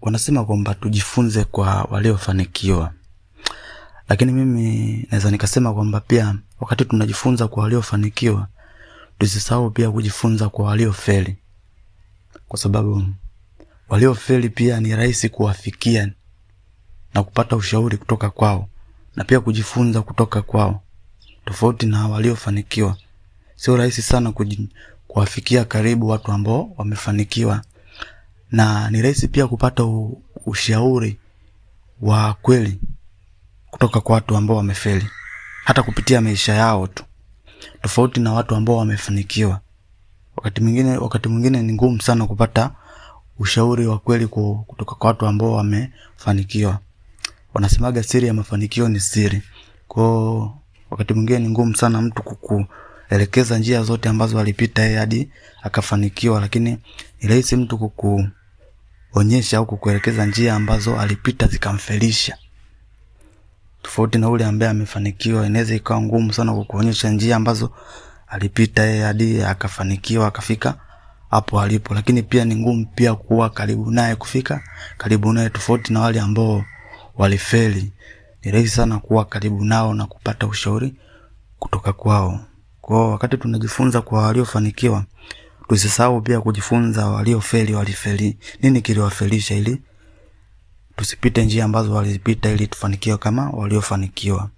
wanasema kwamba tujifunze kwa waliofanikiwa. Lakini mimi naweza nikasema kwamba pia wakati tunajifunza kwa waliofanikiwa, tusisahau pia kujifunza kwa waliofeli. Kwa sababu waliofeli pia ni rahisi kuwafikia na kupata ushauri kutoka kwao na pia kujifunza kutoka kwao. Tofauti na waliofanikiwa, sio rahisi sana kuwafikia karibu watu ambao wamefanikiwa, na ni rahisi pia kupata ushauri wa kweli kutoka kwa watu ambao wamefeli, hata kupitia maisha yao tu. Tofauti na watu ambao wamefanikiwa, wakati mwingine ni ngumu sana kupata ushauri wa kweli kutoka kwa watu ambao wamefanikiwa. Wanasemaga siri ya mafanikio ni siri. Kwa wakati mwingine ni ngumu sana mtu kukuelekeza njia zote ambazo alipita yeye hadi akafanikiwa, lakini ni rahisi mtu kukuonyesha au kukuelekeza njia ambazo alipita zikamfelisha. Tofauti na ule ambaye amefanikiwa, inaweza ikawa ngumu sana kukuonyesha njia ambazo alipita yeye hadi akafanikiwa akafika hapo alipo, lakini pia ni ngumu pia kuwa karibu naye, kufika karibu naye. Tofauti na wale ambao walifeli, ni rahisi sana kuwa karibu nao na kupata ushauri kutoka kwao. Kwa wakati tunajifunza kwa waliofanikiwa, tusisahau pia kujifunza waliofeli walifeli nini, kiliwafelisha, ili tusipite njia ambazo walipita, ili tufanikiwe kama waliofanikiwa.